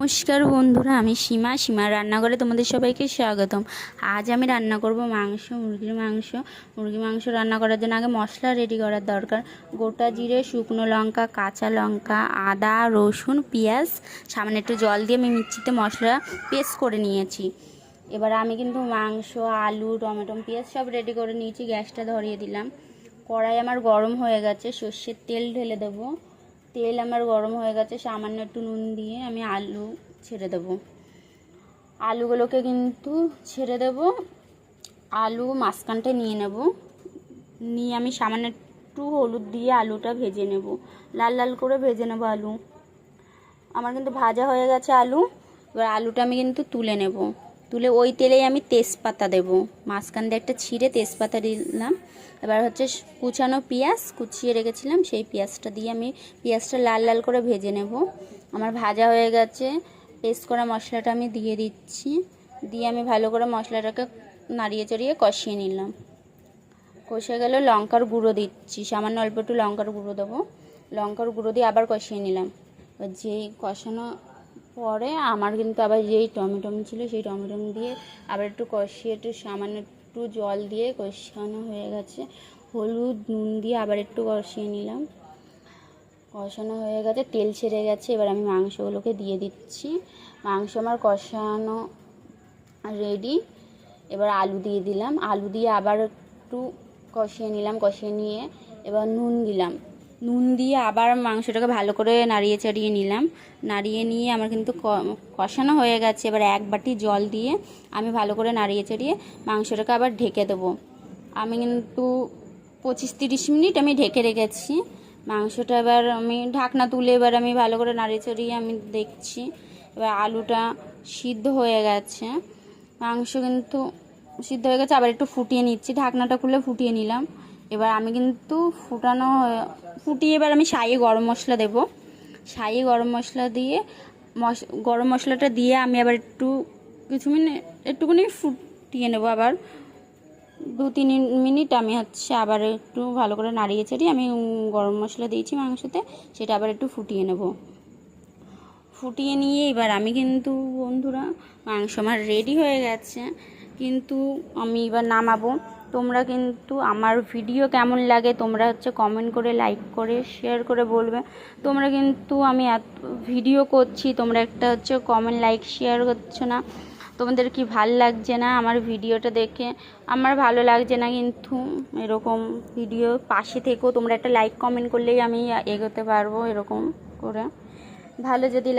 নমস্কার বন্ধুরা, আমি সীমা রান্নাঘরে তোমাদের সবাইকে স্বাগতম। আজ আমি রান্না করব মুরগির মাংস রান্না করার জন্য আগে মশলা রেডি করার দরকার। গোটা জিরে, শুকনো লঙ্কা, কাঁচা লঙ্কা, আদা, রসুন, পেঁয়াজ, সামান্য একটু জল দিয়ে আমি মিক্সিতে মশলা পেস্ট করে নিয়েছি। এবার আমি কিন্তু মাংস, আলু, টমেটো, পেঁয়াজ সব রেডি করে নিয়েছি। গ্যাসটা ধরিয়ে দিলাম। কড়াই আমার গরম হয়ে গেছে, সর্ষের তেল ঢেলে দেবো। তেল আমার গরম হয়ে গেছে, সামান্য একটু নুন দিয়ে আমি আলু ছেড়ে দেব। আলুগুলোকে কিন্তু ছেড়ে দেব। আলু মাঝখানটায় নিয়ে নেব, নিয়ে আমি সামান্য একটু হলুদ দিয়ে আলুটা ভেজে নেব, লাল লাল করে ভেজে নেব আলু। আমার কিন্তু ভাজা হয়ে গেছে আলু। এবার আলুটা আমি কিন্তু তুলে নেব। তুলে ওই তেলেই আমি তেজপাতা দেব, মাঝখান দিয়ে একটা ছিঁড়ে তেজপাতা দিলাম। এবার হচ্ছে কুচানো পেঁয়াজ কুচিয়ে রেখেছিলাম, সেই পেঁয়াজটা দিয়ে আমি পেঁয়াজটা লাল লাল করে ভেজে নেব। আমার ভাজা হয়ে গেছে। পেস্ট করা মশলাটা আমি দিয়ে দিচ্ছি, দিয়ে আমি ভালো করে মশলাটাকে নাড়িয়ে চড়িয়ে কষিয়ে নিলাম। কষে গেলে লঙ্কার গুঁড়ো দিচ্ছি, সামান্য অল্প একটু লঙ্কার গুঁড়ো দেবো। লঙ্কার গুঁড়ো দিয়ে আবার কষিয়ে নিলাম। যেই কষানো পরে আমার কিন্তু আবার যেই টমেটো ছিল সেই টমেটো দিয়ে আবার একটু কষিয়ে একটু সামান্য একটু জল দিয়ে কষানো হয়ে গেছে। হলুদ নুন দিয়ে আবার একটু কষিয়ে নিলাম। কষানো হয়ে গেছে, তেল ছেড়ে গেছে। এবার আমি মাংসগুলোকে দিয়ে দিচ্ছি। মাংস আমার কষানো রেডি। এবার আলু দিয়ে দিলাম, আলু দিয়ে আবার একটু কষিয়ে নিলাম। কষিয়ে নিয়ে এবার নুন দিয়ে আবার মাংসটাকে ভালো করে নাড়িয়ে চাড়িয়ে নিলাম। নাড়িয়ে নিয়ে আমার কিন্তু কষানো হয়ে গেছে। এবার এক বাটি জল দিয়ে আমি ভালো করে নাড়িয়ে চাড়িয়ে মাংসটাকে আবার ঢেকে দেবো। আমি কিন্তু 25-30 মিনিট আমি ঢেকে রেখেছি মাংসটা। এবার আমি ঢাকনা তুলে এবার আমি ভালো করে নাড়িয়ে চাড়িয়ে আমি দেখছি। এবার আলুটা সিদ্ধ হয়ে গেছে, মাংস কিন্তু সিদ্ধ হয়ে গেছে। আবার একটু ফুটিয়ে নিচ্ছি, ঢাকনাটা খুলে ফুটিয়ে নিলাম। এবার আমি কিন্তু ফুটিয়ে এবার আমি শাহি গরম মশলা দেব। শাহি গরম মশলা দিয়ে গরম মশলাটা দিয়ে আমি আবার কিছু মিনিট একটুখানি ফুটিয়ে নেব। আবার 2-3 মিনিট আমি আবার একটু ভালো করে নাড়িয়ে চাড়িয়ে আমি গরম মশলা দিয়েছি মাংসতে, সেটা আবার একটু ফুটিয়ে নেব। ফুটিয়ে নিয়ে এবার আমি কিন্তু বন্ধুরা মাংস আমার রেডি হয়ে গেছে, কিন্তু আমি এবার নামাবো। তোমরা কিন্তু আমার ভিডিও কেমন লাগে তোমরা কমেন্ট করে, লাইক করে, শেয়ার করে বলবে। তোমরা কিন্তু আমি এত ভিডিও করছি, তোমরা একটা কমেন্ট, লাইক, শেয়ার করছো না। তোমাদের কি ভাল লাগছে না আমার ভিডিওটা দেখে? আমার ভালো লাগছে না, কিন্তু এরকম ভিডিও পাশে থেকেও তোমরা একটা লাইক কমেন্ট করলেই আমি এগোতে পারবো। এরকম করে ভালো যদি